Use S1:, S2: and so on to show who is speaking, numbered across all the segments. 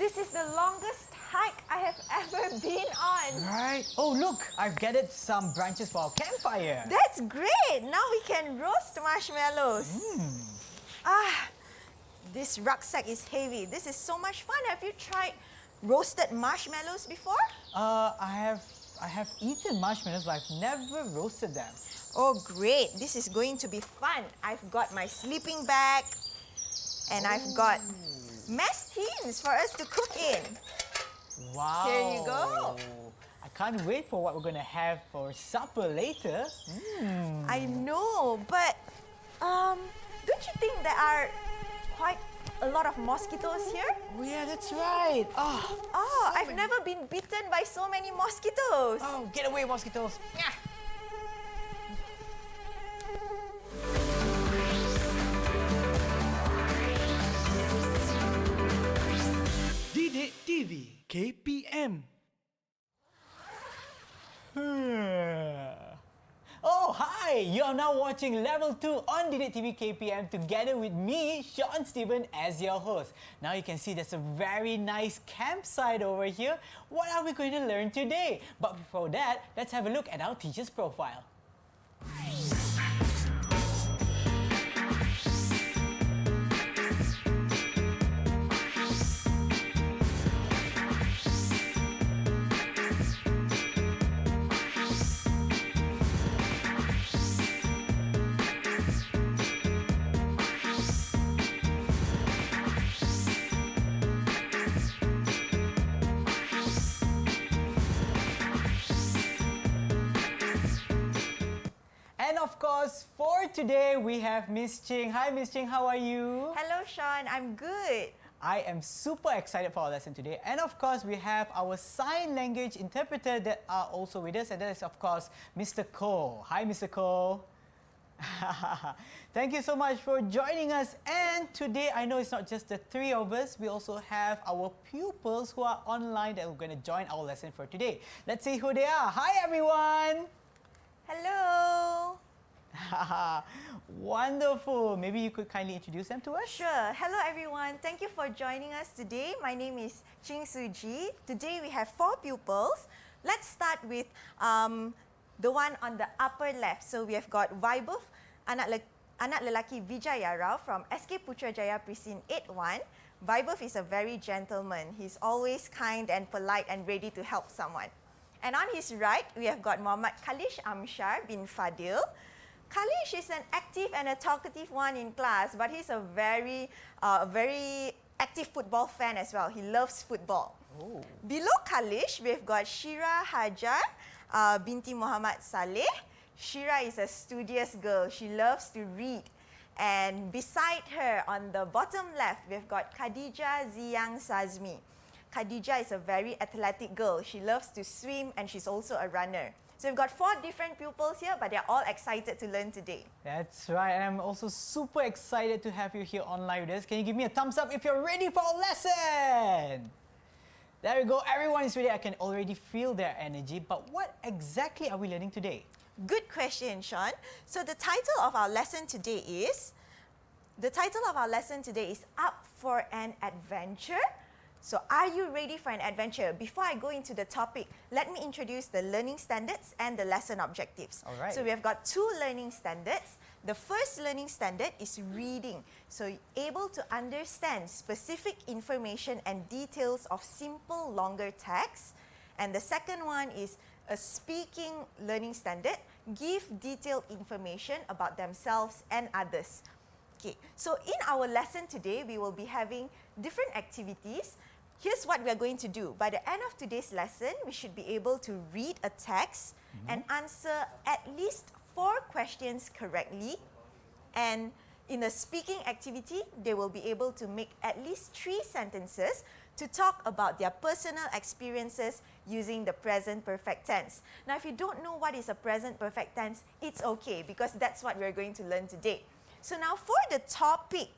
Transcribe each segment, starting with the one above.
S1: This is the longest hike I have ever been on.
S2: Right. Oh, look, I've gathered some branches for our campfire.
S1: That's great. Now we can roast marshmallows. This rucksack is heavy. This is so much fun. Have you tried roasted marshmallows before?
S2: I have eaten marshmallows, but I've never roasted them.
S1: Oh, great. This is going to be fun. I've got my sleeping bag and I've got mess tins for us to cook in.
S2: Wow.
S1: Here you go.
S2: I can't wait for what we're going to have for supper later.
S1: I know, but don't you think there are quite a lot of mosquitoes here?
S2: Oh, yeah, that's right.
S1: I've never been bitten by so many mosquitoes.
S2: Oh, get away, mosquitoes.
S3: DidikTV KPM.
S2: Oh, hi! You are now watching Level 2 on DidikTV KPM together with me, Sean Stephen, as your host. Now you can see there's a very nice campsite over here. What are we going to learn today? But before that, let's have a look at our teacher's profile. And of course, for today, we have Miss Ching. Hi, Miss Ching, how are you?
S1: Hello, Sean. I'm good.
S2: I am super excited for our lesson today. And of course, we have our sign language interpreter that are also with us. And that is, of course, Mr. Ko. Hi, Mr. Ko. Thank you so much for joining us. And today, I know it's not just the three of us. We also have our pupils who are online that are going to join our lesson for today. Let's see who they are. Hi, everyone.
S1: Hello.
S2: Wonderful. Maybe you could kindly introduce them to us?
S1: Sure. Hello, everyone. Thank you for joining us today. My name is Ching Suji. Today, we have 4 pupils. Let's start with the one on the upper left. So, we have got Vaibhav, anak lelaki Vijaya Rao from SK Putrajaya Precinct 81. Vaibhav is a very gentleman. He's always kind and polite and ready to help someone. And on his right, we have got Muhammad Khalish Amshar bin Fadil. Khalish is an active and a talkative one in class, but he's a very active football fan as well. He loves football.
S2: Oh.
S1: Below Khalish, we've got Shira Hajar binti Muhammad Saleh. Shira is a studious girl. She loves to read. And beside her, on the bottom left, we've got Khadija Ziyang Sazmi. Khadija is a very athletic girl. She loves to swim and she's also a runner. So we've got 4 different pupils here, but they're all excited to learn today.
S2: That's right. And I'm also super excited to have you here online with us. Can you give me a thumbs up if you're ready for our lesson? There we go. Everyone is ready. I can already feel their energy. But what exactly are we learning today?
S1: Good question, Sean. So the title of our lesson today is Up for an Adventure. So are you ready for an adventure? Before I go into the topic, let me introduce the learning standards and the lesson objectives.
S2: All right.
S1: So we have got 2 learning standards. The first learning standard is reading. So able to understand specific information and details of simple, longer text. And the second one is a speaking learning standard. Give detailed information about themselves and others. Okay, so in our lesson today, we will be having different activities. Here's what we are going to do. By the end of today's lesson, we should be able to read a text and answer at least 4 questions correctly. And in the speaking activity, they will be able to make at least 3 sentences to talk about their personal experiences using the present perfect tense. Now, if you don't know what is a present perfect tense, it's okay because that's what we're going to learn today. So now for the topic,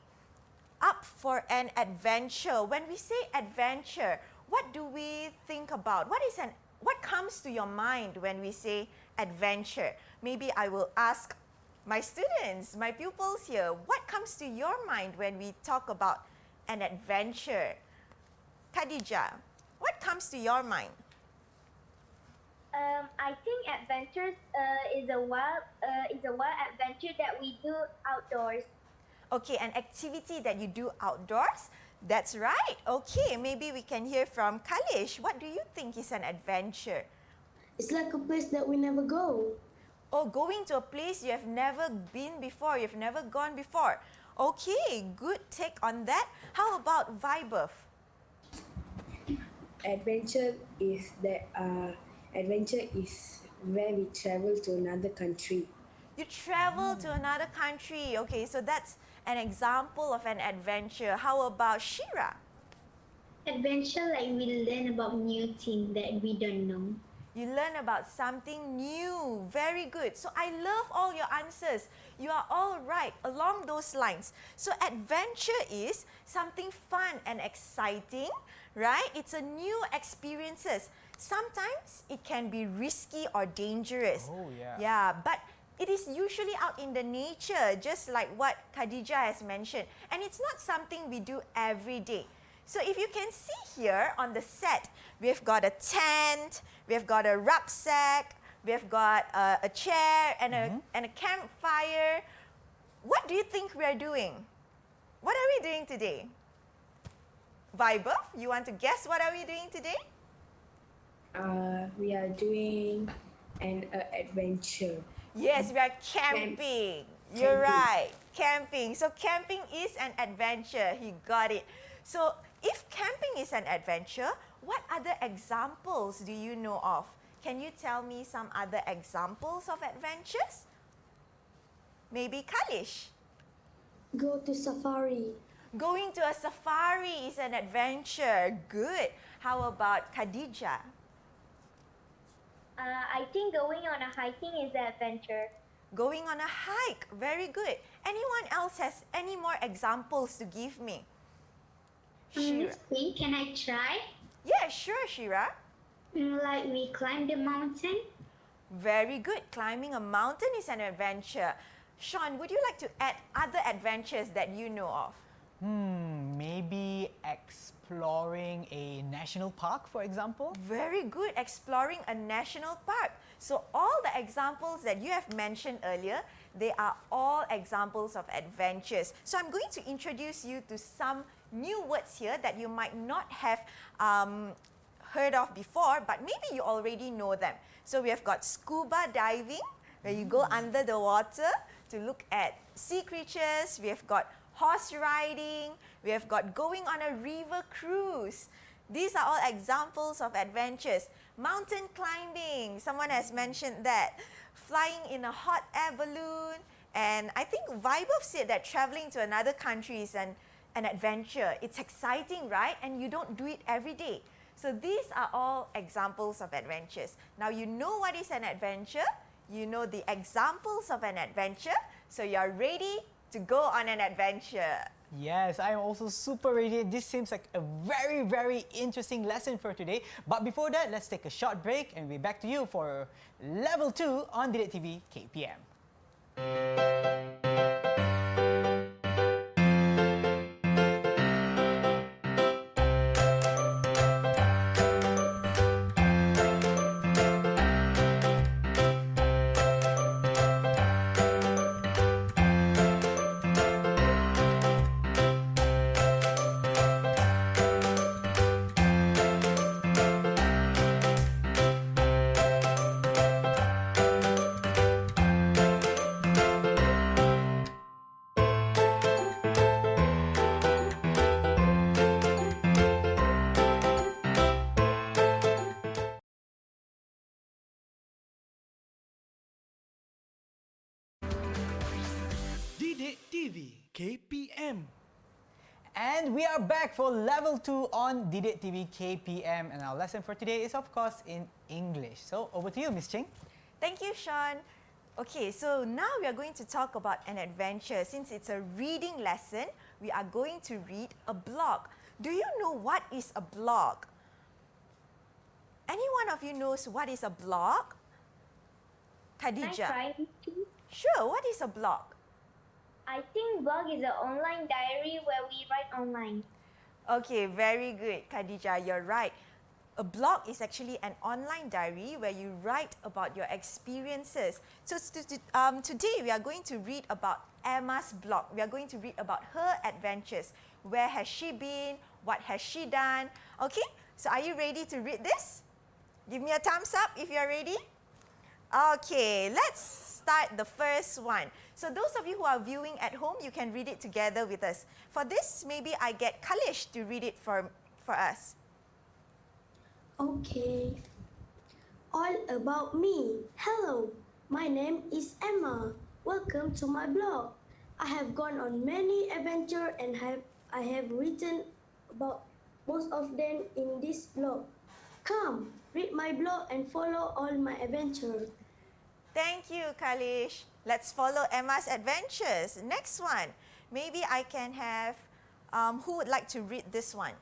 S1: Up for an Adventure. When we say adventure, what do we think about? What comes to your mind when we say adventure? Maybe I will ask my students, my pupils here, what comes to your mind when we talk about an adventure? Khadija, what comes to your mind?
S4: I think adventures is a wild adventure that we do outdoors.
S1: Okay, an activity that you do outdoors? That's right. Okay, maybe we can hear from Kalish. What do you think is an adventure?
S5: It's like a place that we never go.
S1: Oh, going to a place you have never been before, you've never gone before. Okay, good take on that. How about Vaibhav?
S6: Adventure is where we travel to another country.
S1: You travel to another country. Okay, so that's an example of an adventure. How about Shira?
S4: Adventure, like we learn about new things that we don't know.
S1: You learn about something new. Very good. So I love all your answers. You are all right along those lines. So adventure is something fun and exciting, right? It's a new experiences. Sometimes it can be risky or dangerous.
S2: Oh, yeah.
S1: Yeah, but it is usually out in the nature, just like what Khadija has mentioned. And it's not something we do every day. So if you can see here on the set, we've got a tent, we've got a rucksack, we've got a chair and a campfire. What do you think we are doing? What are we doing today? Vaibhav, you want to guess what are we doing today?
S6: We are doing an adventure.
S1: Yes, we are camping. You're right. Camping. So camping is an adventure. He got it. So if camping is an adventure, what other examples do you know of? Can you tell me some other examples of adventures? Maybe Kalish.
S5: Go to safari.
S1: Going to a safari is an adventure. Good. How about Khadija?
S4: I think going on a hiking is an adventure.
S1: Going on a hike. Very good. Anyone else has any more examples to give me? Shira.
S4: Miss Pink, can I try?
S1: Yeah, sure, Shira.
S4: Like we climb the mountain.
S1: Very good. Climbing a mountain is an adventure. Sean, would you like to add other adventures that you know of?
S2: Maybe exploring a national park, for example?
S1: Very good. Exploring a national park. So all the examples that you have mentioned earlier, they are all examples of adventures. So I'm going to introduce you to some new words here that you might not have heard of before, but maybe you already know them. So we have got scuba diving, where you go under the water to look at sea creatures. We have got horse riding. We have got going on a river cruise. These are all examples of adventures. Mountain climbing, someone has mentioned that. Flying in a hot air balloon. And I think Vaibhav said that traveling to another country is an adventure. It's exciting, right? And you don't do it every day. So these are all examples of adventures. Now you know what is an adventure. You know the examples of an adventure. So you're ready to go on an adventure.
S2: Yes, I am also super ready. This seems like a very, very interesting lesson for today. But before that, let's take a short break and we'll be back to you for Level 2 on DidikTV KPM.
S3: DidikTV KPM.
S2: And we are back for Level 2 on DidikTV KPM. And our lesson for today is, of course, in English. So over to you, Miss Ching.
S1: Thank you, Sean. Okay, so now we are going to talk about an adventure. Since it's a reading lesson, we are going to read a blog. Do you know what is a blog? Any one of you knows what is a blog?
S4: Can I
S1: Khadija.
S4: try?
S1: Sure, what is a blog?
S4: I think blog is an online diary where we write online.
S1: Okay, very good, Khadija. You're right. A blog is actually an online diary where you write about your experiences. So today we are going to read about Emma's blog. We are going to read about her adventures. Where has she been? What has she done? Okay, so are you ready to read this? Give me a thumbs up if you're ready. Okay, let's start the first one. So those of you who are viewing at home, you can read it together with us. For this, maybe I get Kalish to read it for us.
S5: Okay. All about me. Hello, my name is Emma. Welcome to my blog. I have gone on many adventures and I have written about most of them in this blog. Come, read my blog and follow all my adventures.
S1: Thank you, Kalish. Let's follow Emma's adventures. Next one. Maybe I can have, who would like to read this one?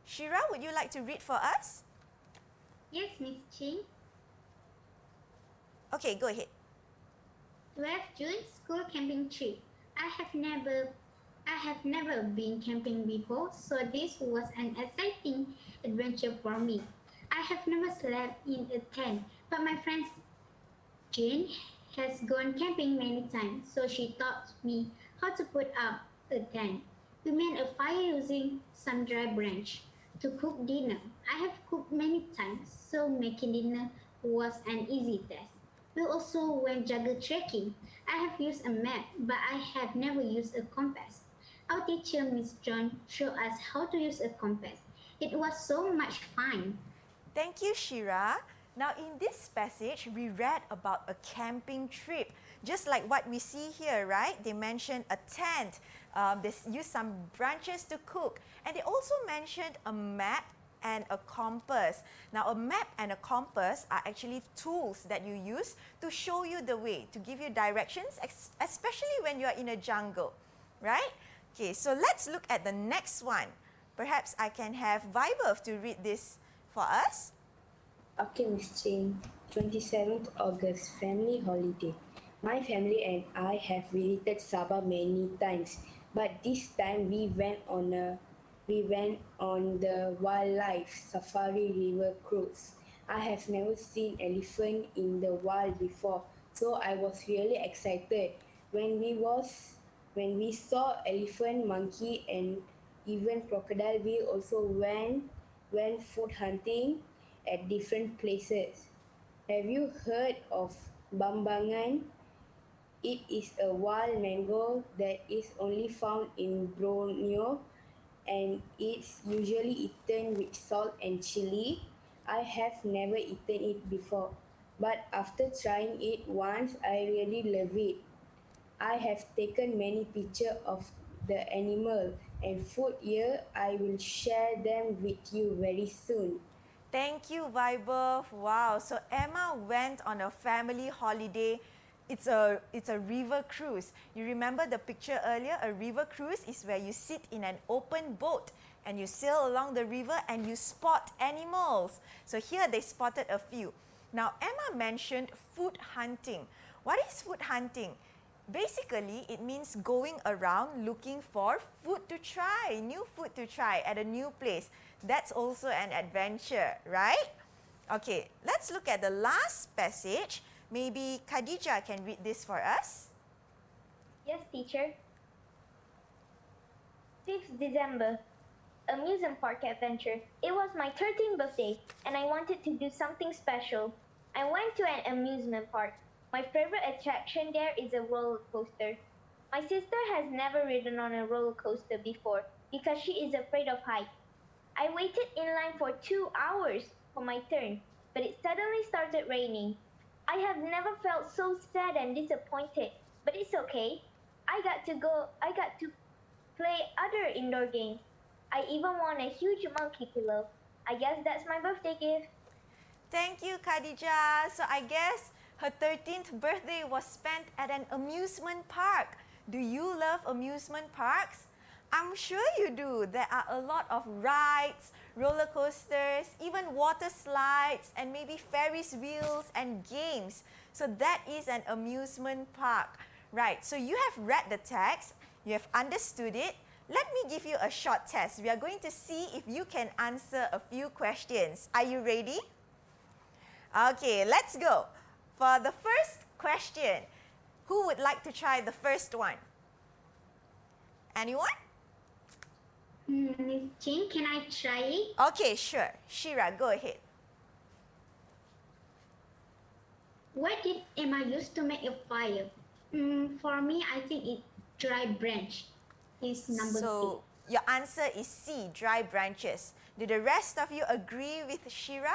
S1: Shira, would you like to read for us?
S4: Yes, Miss Ching.
S1: Okay, go ahead.
S4: 12th June school camping trip. I have never been camping before, so this was an exciting adventure for me. I have never slept in a tent, but my friend Jane has gone camping many times, so she taught me how to put up a tent. We made a fire using some dry branch to cook dinner. I have cooked many times, so making dinner was an easy task. We also went jungle trekking. I have used a map, but I have never used a compass. Our teacher, Miss John, showed us how to use a compass. It was so much fun.
S1: Thank you, Shira. Now, in this passage, we read about a camping trip. Just like what we see here, right? They mentioned a tent. They used some branches to cook. And they also mentioned a map and a compass. Now, a map and a compass are actually tools that you use to show you the way, to give you directions, especially when you are in a jungle, right? Okay, so let's look at the next one. Perhaps I can have Vaibhav to read this for us.
S6: Okay, Miss Ching. 27th August, family holiday. My family and I have visited Sabah many times, but this time we went on the wildlife safari river cruise. I have never seen elephant in the wild before, so I was really excited when we saw elephant, monkey, and even crocodile. We also went food hunting at different places. Have you heard of Bambangan? It is a wild mango that is only found in Borneo and it's usually eaten with salt and chili. I have never eaten it before, but after trying it once, I really love it. I have taken many pictures of the animal and food here. I will share them with you very soon.
S1: Thank you, Vaibhav. Wow, so Emma went on a family holiday. It's a river cruise. You remember the picture earlier? A river cruise is where you sit in an open boat and you sail along the river and you spot animals. So here they spotted a few. Now, Emma mentioned food hunting. What is food hunting? Basically, it means going around looking for food to try, new food to try at a new place. That's also an adventure, right? Okay, let's look at the last passage. Maybe Khadija can read this for us.
S4: Yes, teacher. 5th December, amusement park adventure. It was my 13th birthday and I wanted to do something special. I went to an amusement park. My favorite attraction there is a roller coaster. My sister has never ridden on a roller coaster before because she is afraid of heights. I waited in line for 2 hours for my turn, but it suddenly started raining. I have never felt so sad and disappointed, but it's okay. I got to play other indoor games. I even won a huge monkey pillow. I guess that's my birthday gift.
S1: Thank you, Khadija. So I guess her 13th birthday was spent at an amusement park. Do you love amusement parks? I'm sure you do. There are a lot of rides, roller coasters, even water slides, and maybe Ferris wheels and games. So that is an amusement park. Right, so you have read the text, you have understood it. let me give you a short test. We are going to see if you can answer a few questions. Are you ready? Okay, let's go. For the first question, who would like to try the first one? Anyone?
S4: Miss Jane, can I try it?
S1: Okay, sure. Shira, go ahead.
S4: What did Emma use to make a fire? For me, I think it's dry branch. Is number
S1: So, your answer is C, dry branches. Do the rest of you agree with Shira?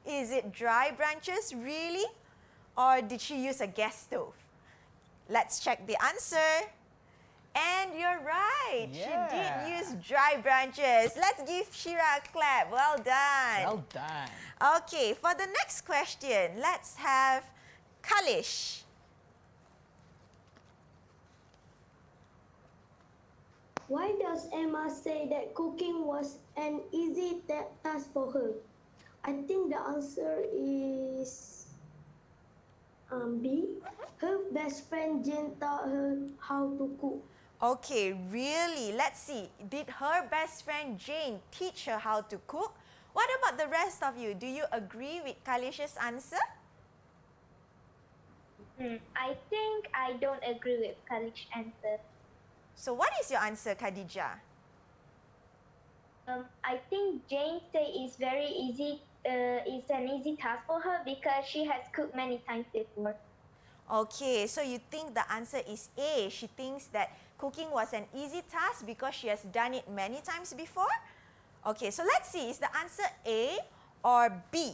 S1: Is it dry branches, really? Or did she use a gas stove? Let's check the answer. And you're right.
S2: Yeah.
S1: She did use dry branches. Let's give Shira a clap. Well done.
S2: Well done.
S1: Okay, for the next question, let's have Kalish.
S5: Why does Emma say that cooking was an easy task for her? I think the answer is B. Her best friend Jane taught her how to cook.
S1: Okay, really? Let's see. Did her best friend Jane teach her how to cook? What about the rest of you? Do you agree with Kalish's answer?
S7: I think I don't agree with Khalid's answer.
S1: So what is your answer, Khadija?
S7: I think Jane say it's very easy. It's an easy task for her because she has cooked many times before.
S1: Okay, so you think the answer is A. She thinks that cooking was an easy task because she has done it many times before? Okay, so let's see. Is the answer A or B?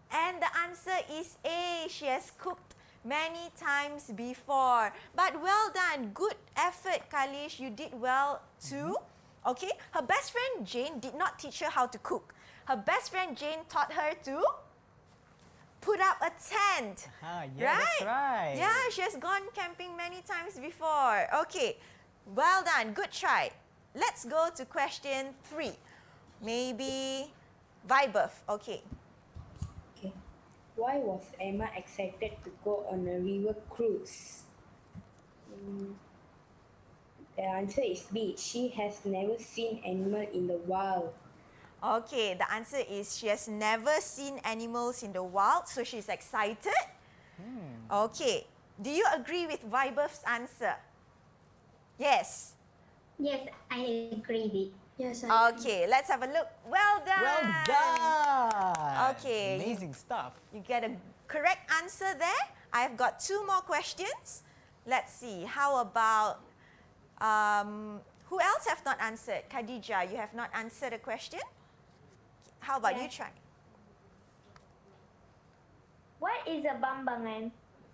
S1: And the answer is A. She has cooked many times before. But well done. Good effort, Kalish. You did well too. Okay, her best friend Jane did not teach her how to cook. Her best friend Jane taught her to put up a tent.
S2: Yeah, that's right.
S1: Yeah, she has gone camping many times before. Okay, well done. Good try. Let's go to question 3. Maybe Vaibhav. Okay.
S6: Okay. Why was Emma excited to go on a river cruise? The answer is B. She has never seen animal in the wild.
S1: Okay, the answer is she has never seen animals in the wild, so she's excited. Okay, do you agree with Vaibhav's answer? Yes.
S4: Yes, I agree with it.
S5: Yes, I
S1: Okay, let's have a look. Well done.
S2: Well done.
S1: Okay.
S2: Amazing stuff.
S1: You get a correct answer there. I've got 2 more questions. Let's see. How about who else have not answered? Khadija, you have not answered a question. How about you try?
S7: What is a bambangan?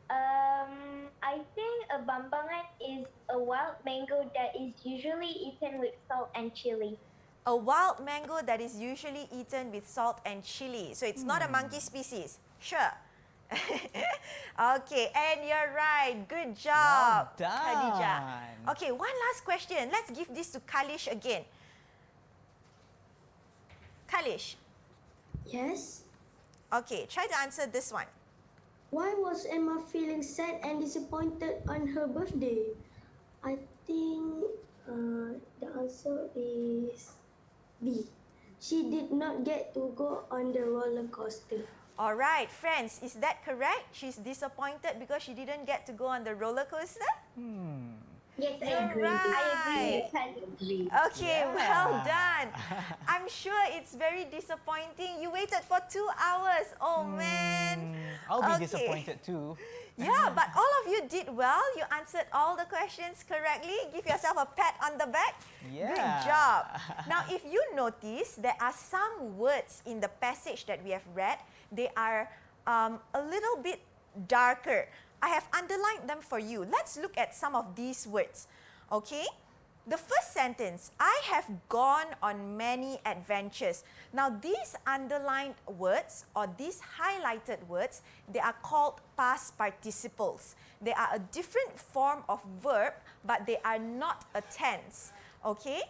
S7: I think a bambangan is a wild mango that is usually eaten with salt and chili.
S1: A wild mango that is usually eaten with salt and chili. So it's not a monkey species. Sure. Okay, and you're right. Good job,
S2: Well done.
S1: Khadija. Okay, one last question. Let's give this to Kalish again. Kalish,
S5: Yes.
S1: okay, try to answer this one.
S5: Why was Emma feeling sad and disappointed on her birthday? I think the answer is B. She did not get to go on the roller coaster.
S1: All right, friends, is that correct? She's disappointed because she didn't get to go on the roller coaster?
S4: Yes, I
S1: You're
S4: agree with it.
S7: I agree
S1: right.
S7: with Khalid.
S6: Agree.
S1: Okay,
S2: Yeah.
S1: well done. I'm sure it's very disappointing. You waited for 2 hours. Oh, man.
S2: I'll be
S1: Okay.
S2: disappointed too.
S1: Yeah, but all of you did well. You answered all the questions correctly. Give yourself a pat on the back. Good
S2: Yeah.
S1: job. Now, if you notice, there are some words in the passage that we have read. They are a little bit darker. I have underlined them for you. Let's look at some of these words. Okay? The first sentence, I have gone on many adventures. Now, these underlined words or these highlighted words, they are called past participles. They are a different form of verb, but they are not a tense. Okay?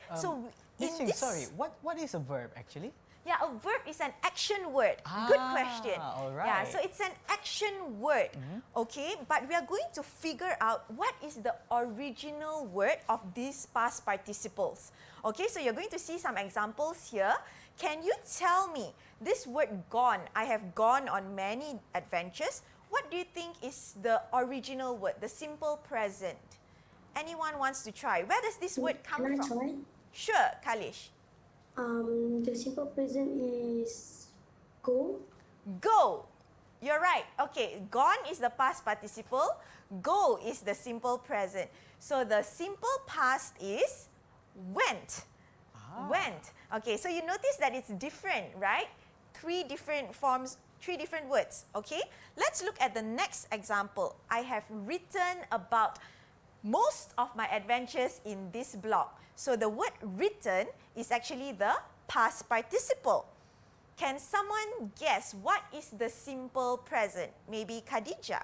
S2: Miss Ching, sorry, what is a verb actually?
S1: Yeah, a verb is an action word. Good question.
S2: all
S1: Yeah,
S2: right.
S1: so it's an action word. Okay, but we are going to figure out what is the original word of these past participles. Okay, so you're going to see some examples here. Can you tell me this word gone? I have gone on many adventures. What do you think is the original word, the simple present? Anyone wants to try? Where does this word come
S5: Can I
S1: from?
S5: try?
S1: Sure, Kalish.
S5: The simple present is go.
S1: Go. You're right. Okay, gone is the past participle. Go is the simple present. So the simple past is went. Went. Okay, so you notice that it's different, right? Three different forms, three different words. Okay, let's look at the next example. I have written about most of my adventures in this blog. So the word written is actually the past participle. Can someone guess what is the simple present? Maybe Khadija.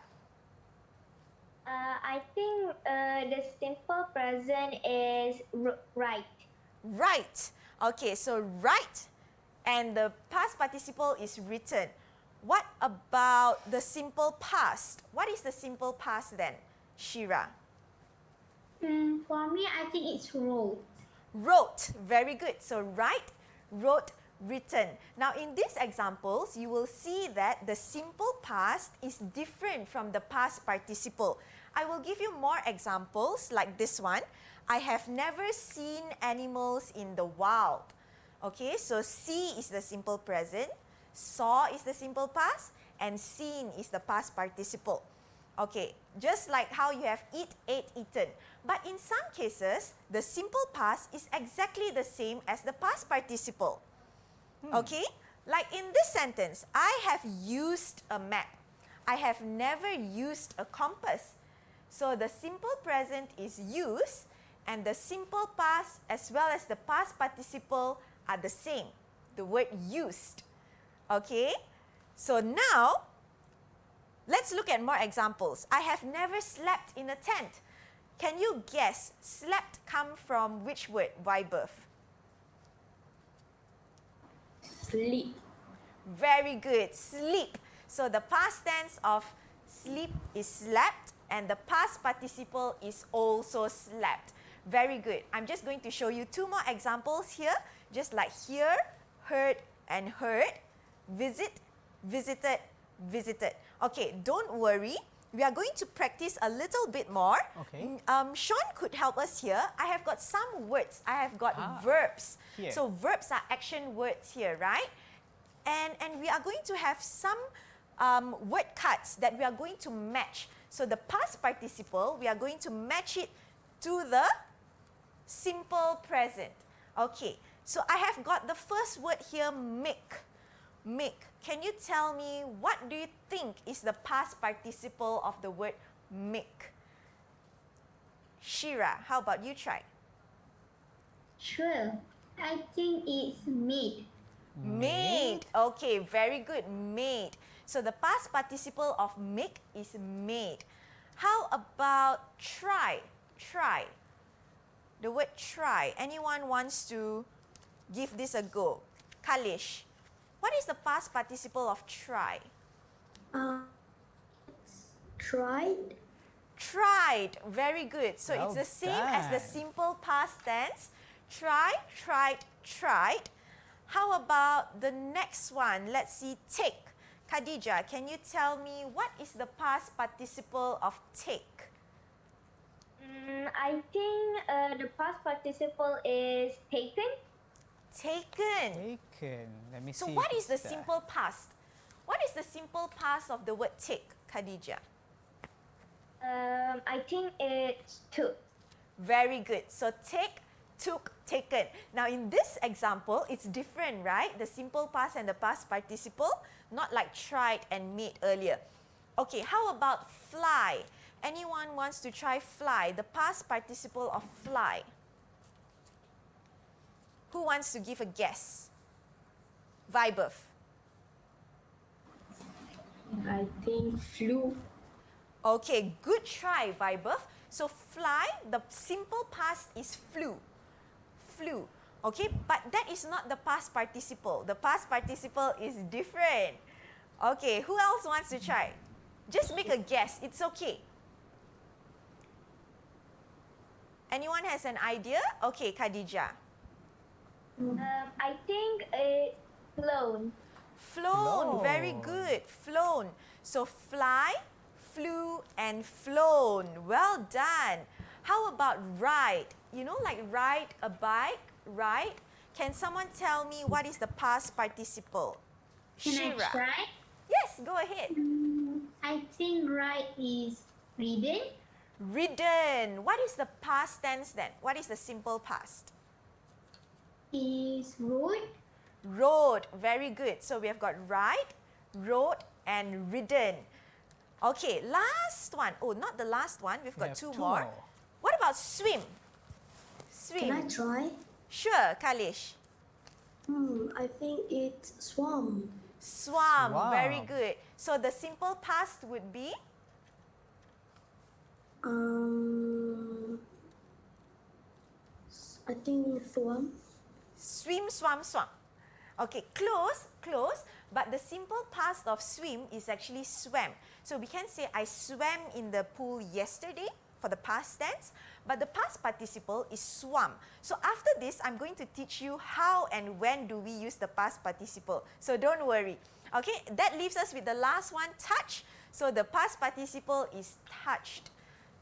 S7: I think the simple present is right.
S1: Right. Okay, so right and the past participle is written. What about the simple past? What is the simple past then, Shira?
S4: For me, I think it's wrote.
S1: Wrote. Very good. So write, wrote, written. Now in these examples, you will see that the simple past is different from the past participle. I will give you more examples like this one. I have never seen animals in the wild. Okay, so see is the simple present, saw is the simple past, and seen is the past participle. Okay, just like how you have eat, ate, eaten. But in some cases, the simple past is exactly the same as the past participle. Okay, like in this sentence, I have used a map. I have never used a compass. So the simple present is use, and the simple past as well as the past participle are the same. The word used. Okay, so now let's look at more examples. I have never slept in a tent. Can you guess slept come from which word, Vibirth?
S6: Sleep.
S1: Very good. Sleep. So the past tense of sleep is slept and the past participle is also slept. Very good. I'm just going to show you two more examples here. Just like hear, heard, and heard. Visit, visited, visited. Okay, don't worry. We are going to practice a little bit more.
S2: Okay.
S1: Sean could help us here. I have got some words. I have got verbs.
S2: Here.
S1: So verbs are action words here, right? And we are going to have some word cards that we are going to match. So the past participle, we are going to match it to the simple present. Okay, so I have got the first word here, make. Make. Can you tell me what do you think is the past participle of the word make? Shira, how about you try?
S4: Sure. I think it's made.
S1: Made. Okay, very good. Made. So the past participle of make is made. How about try? Try. The word try. Anyone wants to give this a go? Kalish, what is the past participle of try?
S5: Tried.
S1: Tried. Very good. So
S2: Well
S1: it's the same as the
S2: done.
S1: simple past tense. Try, tried, tried. How about the next one? Let's see, take. Khadija, can you tell me what is the past participle of take?
S7: I think the past participle is taken.
S1: Taken.
S2: Taken. Let me
S1: So
S2: see.
S1: what
S2: if
S1: is the
S2: it's there.
S1: simple past? What is the simple past of the word take, Khadija?
S7: I think it's took.
S1: Very good. So take, took, taken. Now in this example, it's different, right? The simple past and the past participle, not like tried and made earlier. Okay, how about fly? Anyone wants to try fly? The past participle of fly. Who wants to give a guess? Vibirth.
S6: I think flew.
S1: Okay, good try, Vibirth. So fly, the simple past is flew. Flew. Okay, but that is not the past participle. The past participle is different. Okay, who else wants to try? Just make a guess. It's okay. Anyone has an idea? Okay, Khadija.
S7: I think it's flown.
S1: Flown, very good. Flown. So fly, flew, and flown. Well done. How about ride? You know, like ride a bike, ride. Can someone tell me what is the past participle?
S4: Can I
S1: Shira.
S4: try?
S1: Yes, go ahead.
S4: I think right is ridden.
S1: Ridden. What is the past tense then? What is the simple past?
S4: Is rode.
S1: Rode. Very good. So we have got ride, rode, and ridden. Okay, last one. Oh, not the last one. We've got two more. What about swim? Swim.
S5: Can I try?
S1: Sure, Kalish.
S5: I think it's swam.
S1: Swam.
S2: Swam.
S1: Very good. So the simple past would be?
S5: I think swam.
S1: Swim, swam, swam. Okay, close, close. But the simple past of swim is actually swam. So we can say I swam in the pool yesterday for the past tense. But the past participle is swam. So after this, I'm going to teach you how and when do we use the past participle. So don't worry. Okay, that leaves us with the last one, touch. So the past participle is touched.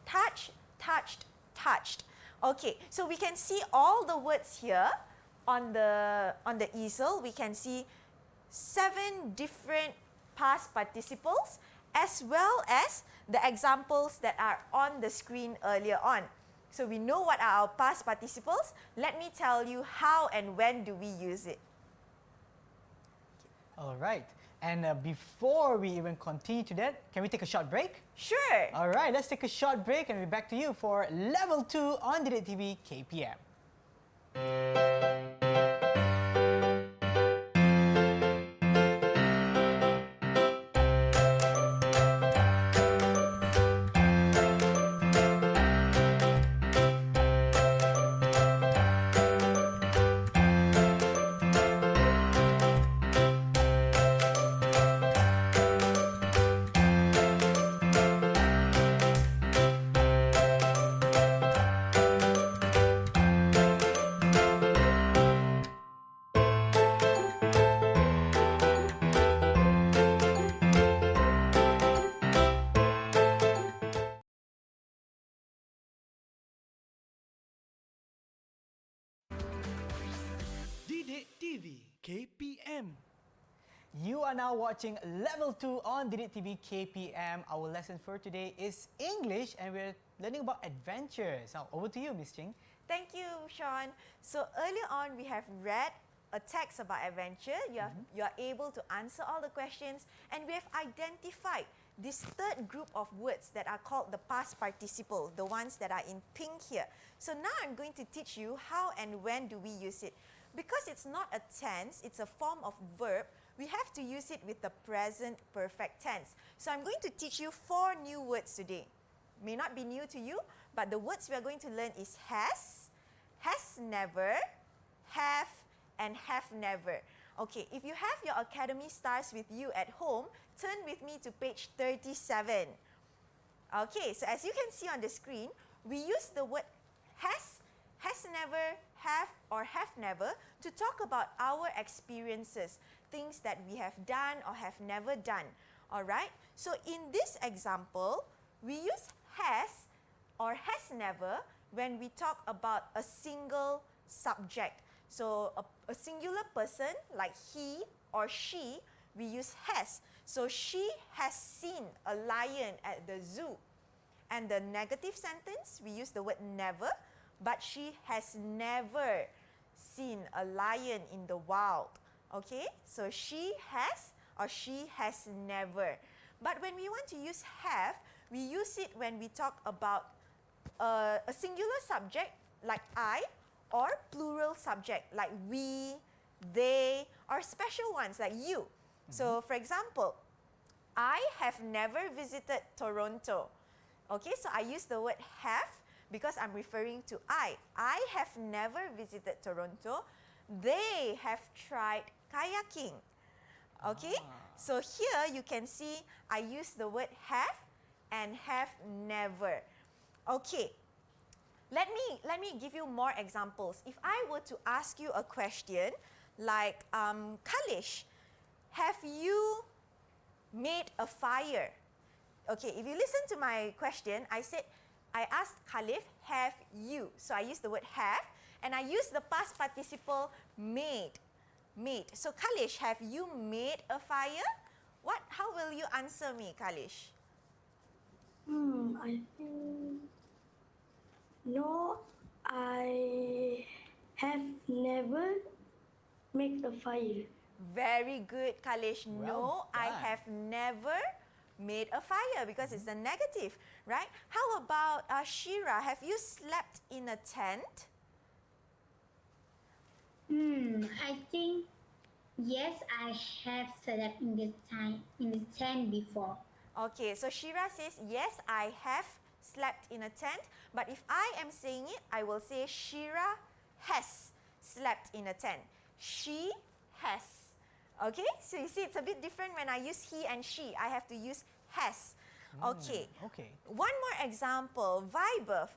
S1: Touch, touched, touched. Okay, so we can see all the words here on the easel. We can see 7 different past participles as well as the examples that are on the screen earlier on. So we know what are our past participles. Let me tell you how and when do we use it.
S2: All right. And before we even continue to that, can we take a short break?
S1: Sure.
S2: All right, let's take a short break and we'll be back to you for Level 2 on DidikTV KPM.
S3: DidikTV KPM.
S2: You are now watching Level 2 on DidikTV KPM. Our lesson for today is English and we're learning about adventures. Now, over to you, Miss Ching.
S1: Thank you, Sean. So earlier on, we have read a text about adventure. You are able to answer all the questions, and we have identified this third group of words that are called the past participle, the ones that are in pink here. So now I'm going to teach you how and when do we use it. Because it's not a tense, it's a form of verb, we have to use it with the present perfect tense. So I'm going to teach you 4 new words today. May not be new to you, but the words we are going to learn is has never, have, and have never. Okay, if you have your Academy Stars with you at home, turn with me to page 37. Okay, so as you can see on the screen, we use the word has never, have, or have never to talk about our experiences, things that we have done or have never done. Alright, so in this example, we use has or has never when we talk about a single subject. So a singular person like he or she, we use has. So she has seen a lion at the zoo. And the negative sentence, we use the word never, but she has never seen a lion in the wild. Okay, so she has or she has never. But when we want to use have, we use it when we talk about a singular subject like I, or plural subject like we, they, or special ones like you. So for example, I have never visited Toronto. Okay, so I use the word have because I'm referring to I. I have never visited Toronto. They have tried kayaking. Okay, so here you can see I use the word have and have never. Okay, let me give you more examples. If I were to ask you a question like, Kalish, have you made a fire? Okay, if you listen to my question, I asked Khalif, have you? So I use the word have, and I use the past participle made. So Kalish, have you made a fire? How will you answer me, Kalish?
S5: I think no, I have never made a fire.
S1: Very good, Kalish.
S2: Well
S1: No, I
S2: done.
S1: have never made a fire because it's a negative, right? How about Shira? Have you slept in a tent?
S4: I think yes, I have slept in the tent before.
S1: Okay, so Shira says, yes, I have slept in a tent. But if I am saying it, I will say Shira has slept in a tent. She has. Okay, so you see it's a bit different when I use he and she. I have to use has. Okay.
S2: Okay.
S1: One more example, Vibeth.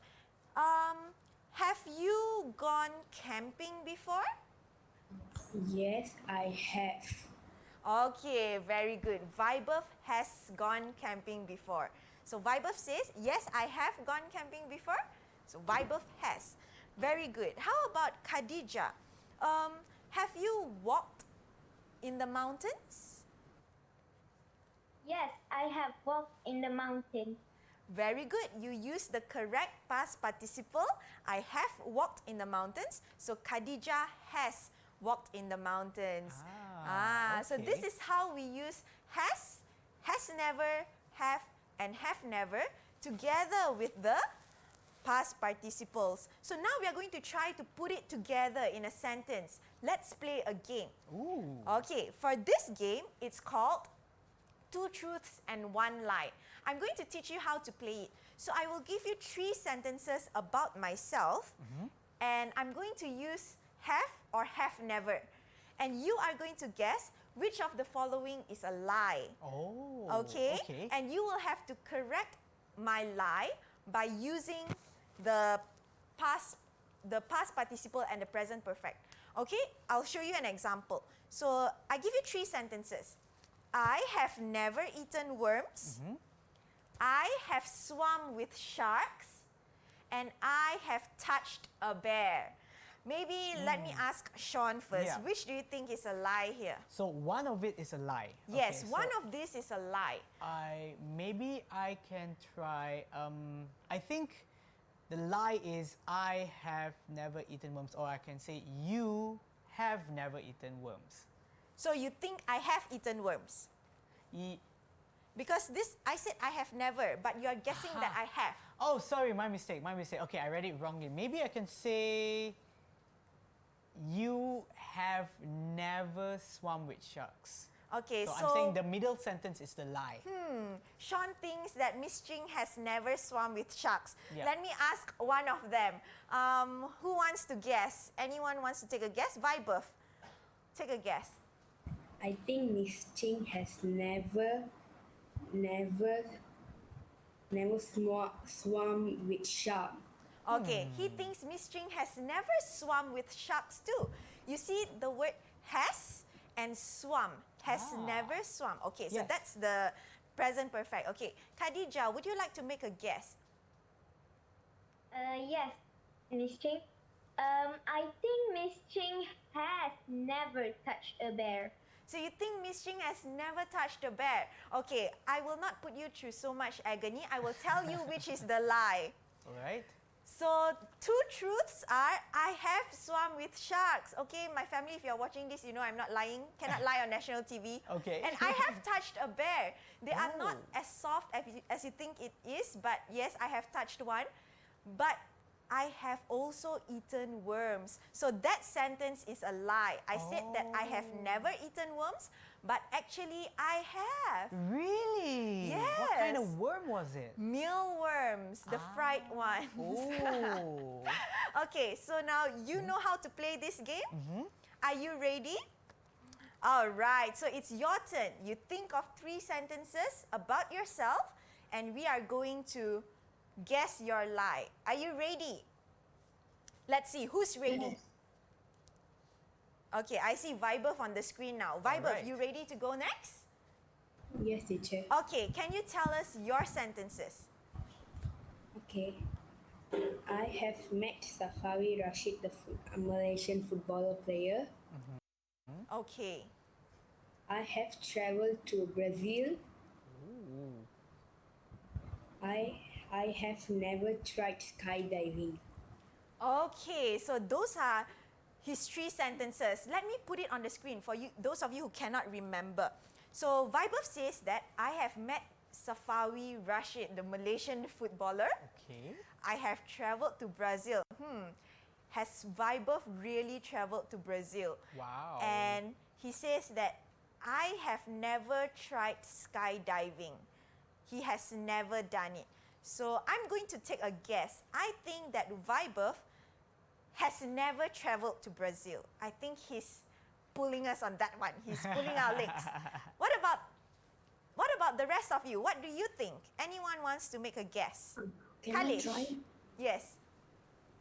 S1: Have you gone camping before?
S6: Yes, I have.
S1: Okay, very good. Vibeth has gone camping before. So Vibeth says, yes, I have gone camping before. So Vibeth has. Very good. How about Khadija? Have you walked in the mountains?
S7: Yes, I have walked in the mountains.
S1: Very good. You use the correct past participle. I have walked in the mountains. So Khadija has walked in the mountains. So this
S2: okay.
S1: is how we use has never, have, and have never together with the past participles. So now we are going to try to put it together in a sentence. Let's play a game.
S2: Ooh.
S1: Okay, for this game, it's called Two Truths and One Lie. I'm going to teach you how to play it. So I will give you 3 sentences about myself, and I'm going to use have or have never. And you are going to guess which of the following is a lie.
S2: Oh.
S1: Okay? And you will have to correct my lie by using the past participle and the present perfect. Okay? I'll show you an example. So I give you 3 sentences. I have never eaten worms. I have swum with sharks. And I have touched a bear. Maybe let me ask Sean first.
S2: Yeah.
S1: Which do you think is a lie here?
S2: So one of it is a lie.
S1: Yes,
S2: Okay,
S1: one
S2: so
S1: of this is a lie.
S2: maybe I can try. I think the lie is I have never eaten worms, or I can say you have never eaten worms.
S1: So you think I have eaten worms? Because this, I said I have never, but you're guessing that I have.
S2: Oh, sorry, my mistake. Okay, I read it wrongly. Maybe I can say you have never swum with sharks.
S1: Okay,
S2: So I'm saying the middle sentence is the lie.
S1: Sean thinks that Miss Ching has never swum with sharks.
S2: Yeah.
S1: Let me ask one of them. Who wants to guess? Anyone wants to take a guess? Vibeth, take a guess.
S6: I think Miss Ching has never swum with shark.
S1: Okay, he thinks Miss Ching has never swum with sharks too. You see the word has and swum. Has never swum. Okay, so
S2: Yes.
S1: that's the present perfect. Okay, Khadija, would you like to make a guess?
S7: Yes, Miss Ching. I think Miss Ching has never touched a bear.
S1: So you think Miss Ching has never touched a bear? Okay, I will not put you through so much agony. I will tell you which is the lie.
S2: All right.
S1: So 2 truths are I have swum with sharks. Okay, my family, if you're watching this, you know I'm not lying. Cannot lie on national TV.
S2: Okay.
S1: And I have touched a bear. They are not
S2: Oh.
S1: as soft as you think it is, but yes, I have touched one. But I have also eaten worms. So that sentence is a lie. I said that I have never eaten worms, but actually I have.
S2: Really? What kind of
S1: Yes.
S2: worm was it?
S1: Mealworms, the fried ones.
S2: Oh.
S1: Okay, so now you know how to play this game? Are you ready? All right, so it's your turn. You think of 3 sentences about yourself and we are going to guess your lie. Are you ready? Let's see, who's ready? Okay, I see Vibev on the screen now. Vibev,
S2: right.
S1: you ready to go next?
S6: Yes, teacher.
S1: Okay, can you tell us your sentences?
S6: Okay. I have met Safari Rashid, the Malaysian footballer player.
S1: Okay.
S6: I have traveled to Brazil. I have never tried skydiving.
S1: Okay, so those are his 3 sentences. Let me put it on the screen for you, those of you who cannot remember. So Vibev says that I have met Safawi Rashid, the Malaysian footballer.
S2: Okay.
S1: I have traveled to Brazil. Has Vibev really traveled to Brazil?
S2: Wow.
S1: And he says that I have never tried skydiving. He has never done it. So I'm going to take a guess. I think that Vibev has never traveled to Brazil. I think he's pulling us on that one. He's pulling our legs. What about the rest of you? What do you think? Anyone wants to make a guess?
S5: Can I
S1: Kalish.
S5: try?
S1: Yes.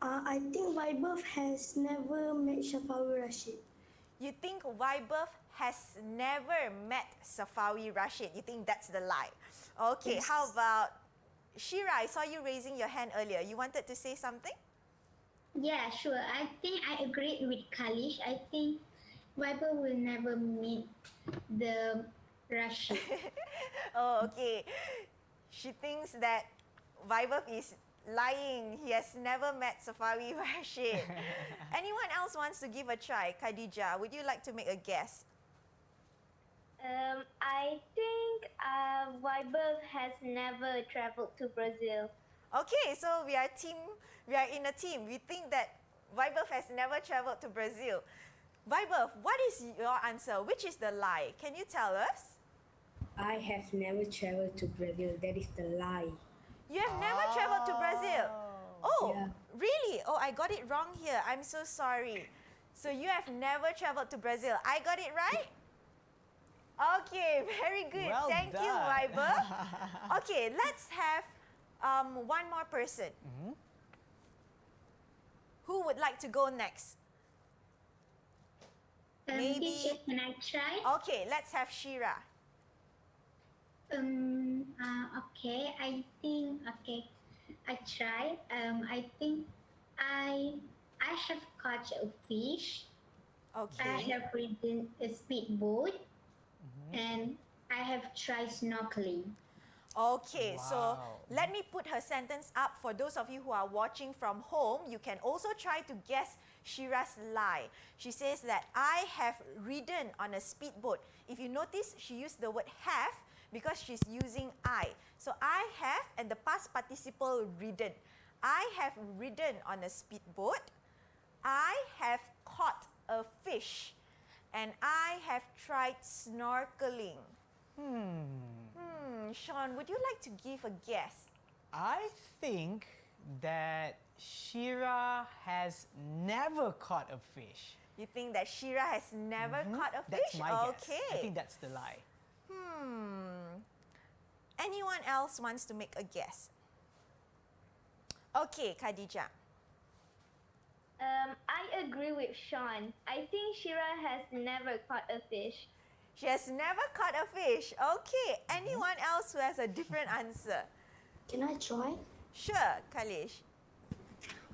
S5: I think Vibev has never met Safawi Rashid.
S1: You think Vibev has never met Safawi Rashid. You think that's the lie. Okay,
S5: Yes.
S1: how about Shira? I saw you raising your hand earlier. You wanted to say something?
S4: Yeah, sure. I think I agree with Kalish. I think Viber will never meet the Rashid.
S1: Oh, okay. She thinks that Vibev is lying. He has never met Safawi Rashid. Anyone else wants to give a try? Khadija, would you like to make a guess?
S7: I think Viber has never traveled to Brazil.
S1: Okay, so we are in a team. We think that Vibev has never traveled to Brazil. Vibev, what is your answer? Which is the lie? Can you tell us?
S6: I have never traveled to Brazil. That is the lie.
S1: You have never traveled to Brazil. Oh,
S6: Yeah.
S1: really? Oh, I got it wrong here. I'm so sorry. So you have never traveled to Brazil. I got it right? Okay, very good.
S2: Well
S1: Thank you,
S2: done.
S1: Viber. Okay, let's have one more person. Who would like to go next? Maybe-
S4: Teacher, can I try?
S1: Okay, let's have Shira.
S4: Okay, I think, I try. I think I have caught a fish. I
S1: Okay.
S4: have ridden a speedboat. And I have tried snorkeling.
S1: Okay, so
S2: Wow.
S1: let me put her sentence up for those of you who are watching from home. You can also try to guess Shira's lie. She says that I have ridden on a speedboat. If you notice, she used the word have because she's using I. So I have and the past participle ridden. I have ridden on a speedboat. I have caught a fish. And I have tried snorkeling. Sean, would you like to give a guess?
S2: I think that Shira has never caught a fish.
S1: You think that Shira has never caught a
S2: That's
S1: fish?
S2: my guess.
S1: Okay.
S2: I think that's the lie.
S1: Anyone else wants to make a guess? Okay, Khadija.
S7: I agree with Sean. I think Shira has never caught a fish.
S1: She has never caught a fish. Okay. Anyone else who has a different answer?
S5: Can I try?
S1: Sure, Kalish.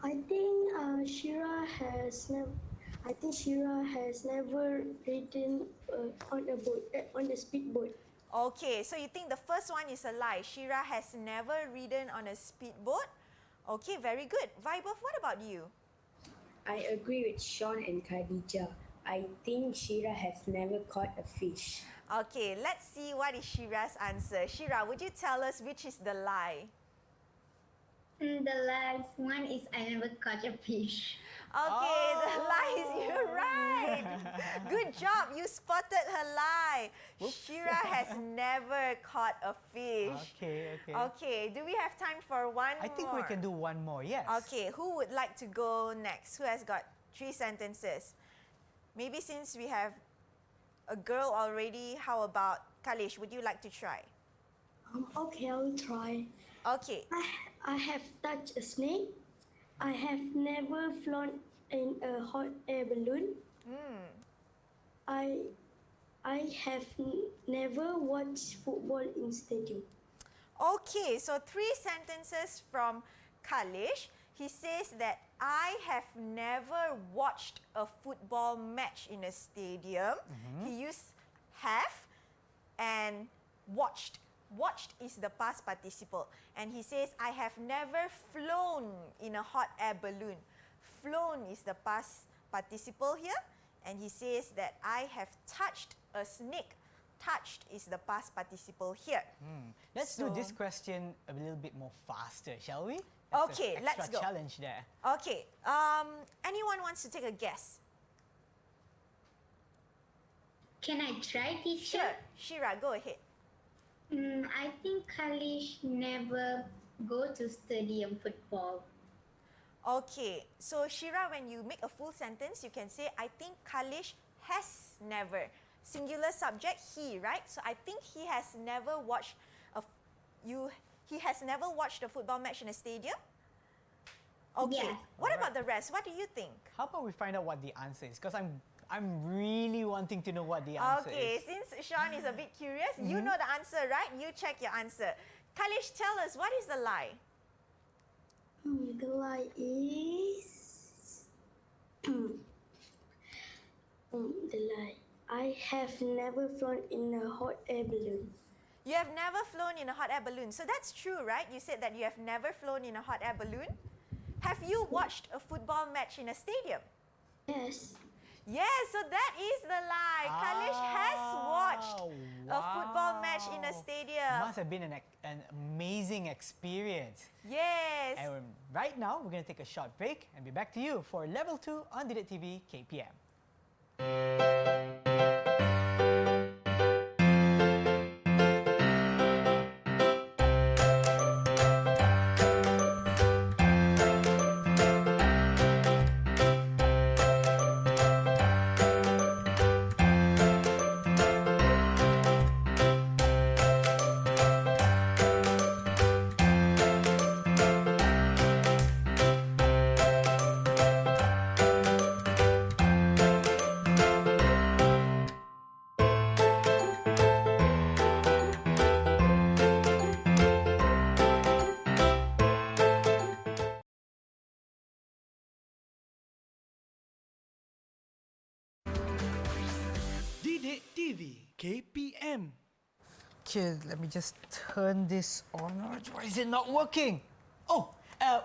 S5: I think Shira has never. I think Shira has never ridden on a boat on a speedboat.
S1: Okay, so you think the first one is a lie. Shira has never ridden on a speedboat. Okay, very good. Vaibhav, what about you?
S6: I agree with Sean and Khadija. I think Shira has never caught a fish.
S1: Okay, let's see what is Shira's answer. Shira, would you tell us which is the lie?
S4: The last one is I never caught a fish.
S1: Okay, the lie is you're right. Good job, you spotted her lie. Shira has never caught a fish.
S2: Okay, okay.
S1: Okay, do we have time for one
S2: I think
S1: more?
S2: we can do one more, yes.
S1: Okay, who would like to go next? Who has got 3 sentences? Maybe since we have a girl already, how about Kalish? Would you like to try?
S5: Okay, I will try.
S1: Okay,
S5: I have touched a snake. I have never flown in a hot air balloon. I have never watched football in stadium.
S1: Okay, so 3 sentences from Kalish. He says that I have never watched a football match in a stadium. He used have and watched. Watched is the past participle. And he says, I have never flown in a hot air balloon. Flown is the past participle here. And he says that I have touched a snake. Touched is the past participle here.
S2: Let's do this
S1: So-
S2: question a little bit more faster, shall we?
S1: Okay,
S2: That's an
S1: let's
S2: extra
S1: go.
S2: challenge there.
S1: Okay, anyone wants to take a guess?
S4: Can I try, teacher?
S1: Sure, Shira, go ahead.
S4: I think Kalish never go to stadium football.
S1: Okay, so Shira, when you make a full sentence, you can say, I think Kalish has never. Singular subject, he, right? So I think he has never watched he has never watched a football match in a stadium? Okay,
S4: Yes.
S1: what about the rest? What do you think?
S2: How about we find out what the answer is? Because I'm really wanting to know what the answer
S1: Okay,
S2: is.
S1: since Sean is a bit curious, you know the answer, right? You check your answer. Kalish, tell us, what is the lie?
S5: The lie is the lie. I have never flown in a hot air balloon.
S1: You have never flown in a hot air balloon. So that's true, right? You said that you have never flown in a hot air balloon. Have you watched a football match in a stadium?
S5: Yes.
S1: Yes, so that is the lie. Kalish has watched a football match in a stadium.
S2: Must have been an amazing experience.
S1: Yes.
S2: And right now, we're going to take a short break and be back to you for Level 2 on DidikTV KPM.
S3: DidikTV KPM.
S2: Okay, let me just turn this on. Why is it not working? Oh,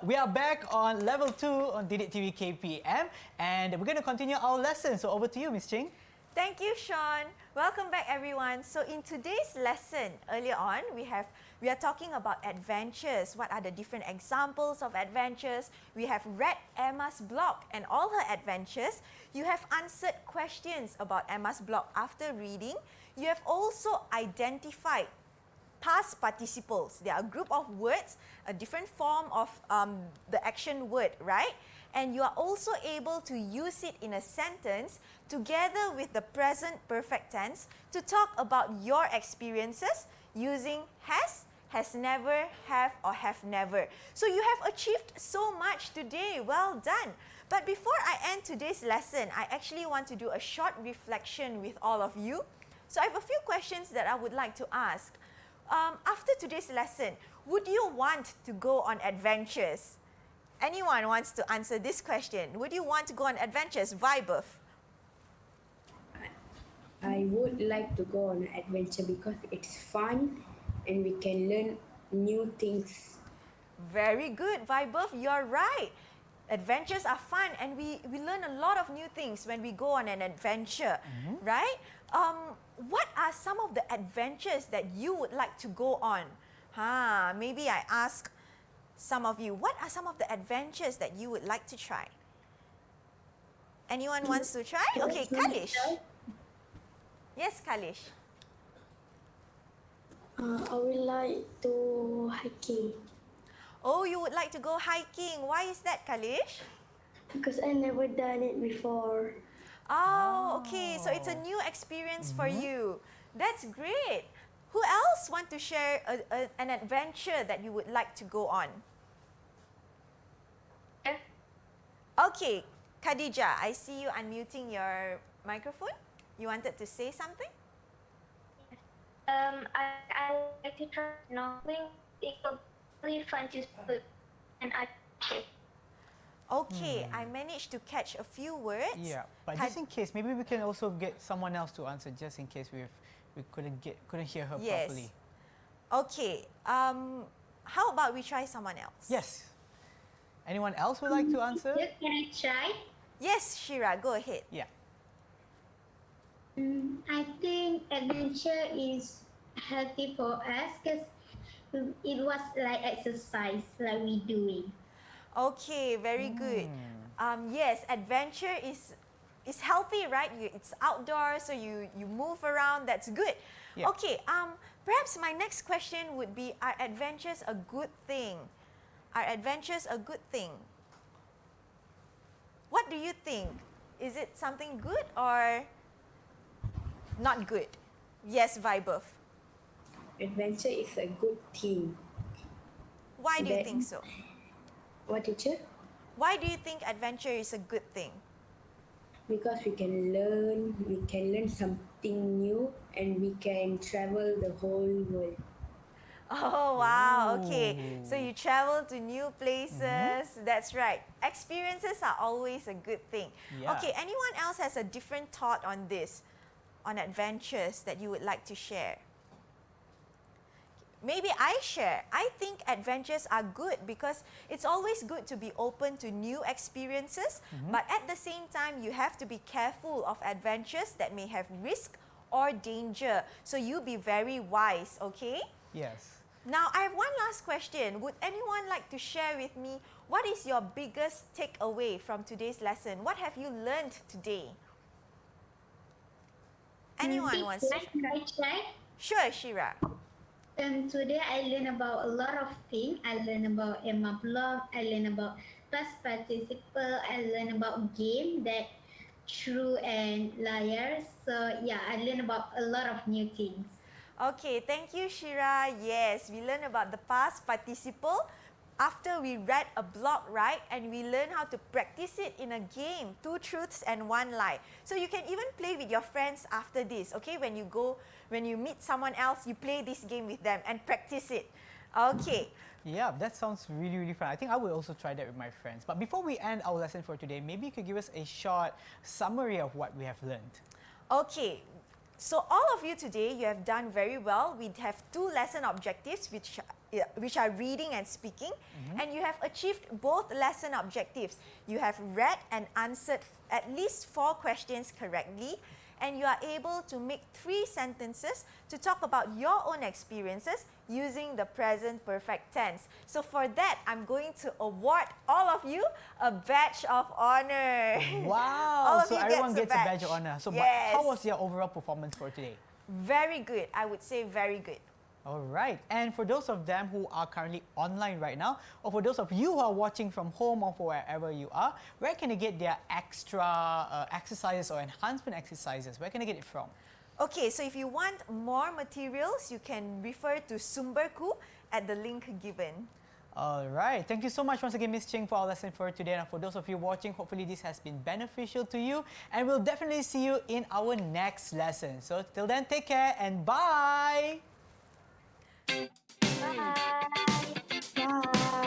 S2: we are back on Level 2 on DidikTV KPM, and we're going to continue our lesson. So over to you, Miss Ching.
S1: Thank you, Sean. Welcome back, everyone. So in today's lesson, earlier on, we are talking about adventures. What are the different examples of adventures? We have read Emma's blog and all her adventures. You have answered questions about Emma's blog after reading. You have also identified past participles. They are a group of words, a different form of the action word, right? And you are also able to use it in a sentence together with the present perfect tense to talk about your experiences using has never, have, or have never. So you have achieved so much today. Well done. But before I end today's lesson, I actually want to do a short reflection with all of you. So I have a few questions that I would like to ask. After today's lesson, would you want to go on adventures? Anyone wants to answer this question? Would you want to go on adventures? Vibeth.
S6: I would like to go on an adventure because it's fun and we can learn new things.
S1: Very good, Vibeth. You're right. Adventures are fun and we learn a lot of new things when we go on an adventure, right? What are some of the adventures that you would like to go on? Maybe I ask some of you. What are some of the adventures that you would like to try? Anyone wants to try? Okay, Kalish. Yes, Kalish.
S5: I would like to hiking
S1: Oh, you would like to go hiking. Why is that, Kalish?
S5: because I never done it before.
S1: Oh, okay. So it's a new experience for you. That's great. Who else want to share an adventure that you would like to go on? Okay, Khadija, I see you unmuting your microphone. You wanted to say something?
S7: I like to try snorkeling. It's really fun to swim and I.
S1: Okay, I managed to catch a few words.
S2: Yeah, but just in case, maybe we can also get someone else to answer, just in case we couldn't hear her properly.
S1: Okay. How about we try someone else?
S2: Yes. Anyone else would like to answer?
S4: Can I try?
S1: Yes, Shira, go ahead.
S2: Yeah.
S4: I think adventure is healthy for us because it was like exercise, like we doing.
S1: Okay, very good. Yes, adventure is healthy, right? It's outdoors, so you move around. That's good.
S2: Yeah.
S1: Okay. Perhaps my next question would be: are adventures a good thing? Are adventures a good thing? What do you think? Is it something good or not good? Yes, Vaibhav.
S6: Adventure is a good thing.
S1: Why do you think so?
S6: What, teacher?
S1: Why do you think adventure is a good thing?
S6: Because we can learn something new, and we can travel the whole world.
S1: Oh, wow. Okay. So you travel to new places. That's right. Experiences are always a good thing.
S2: Yeah.
S1: Okay. Anyone else has a different thought on this, on adventures that you would like to share? Maybe I share. I think adventures are good because it's always good to be open to new experiences. But at the same time, you have to be careful of adventures that may have risk or danger. So you be very wise, okay?
S2: Yes.
S1: Now, I have one last question. Would anyone like to share with me what is your biggest takeaway from today's lesson? What have you learned today? Anyone wants to?
S4: Can I try?
S1: Sure, Shira.
S4: Today I learned about a lot of things. I learned about Emma blog. I learned about past participle. I learned about game that true and liars. So yeah, I learned about a lot of new things.
S1: Okay, thank you, Shira. Yes, we learned about the past participle after we read a blog, right? And we learn how to practice it in a game, 2 truths and 1 lie. So you can even play with your friends after this, okay? When you meet someone else, you play this game with them and practice it. Okay.
S2: Yeah, that sounds really, really fun. I think I will also try that with my friends. But before we end our lesson for today, maybe you could give us a short summary of what we have learned.
S1: Okay. So all of you today, you have done very well. We have 2 lesson objectives, which are reading and speaking. And you have achieved both lesson objectives. You have read and answered at least 4 questions correctly. And you are able to make 3 sentences to talk about your own experiences using the present perfect tense. So for that, I'm going to award all of you a badge of honor.
S2: Wow!
S1: All of
S2: So
S1: you
S2: everyone
S1: gets
S2: gets a badge of honor. So but
S1: Yes.
S2: how was your overall performance for today?
S1: Very good. I would say very good.
S2: All right. And for those of them who are currently online right now, or for those of you who are watching from home or wherever you are, where can they get their extra exercises or enhancement exercises? Where can they get it from?
S1: Okay, so if you want more materials, you can refer to Sumberku at the link given.
S2: All right. Thank you so much once again, Ms. Ching, for our lesson for today. And for those of you watching, hopefully this has been beneficial to you. And we'll definitely see you in our next lesson. So till then, take care and bye!
S7: Bye.
S5: Bye.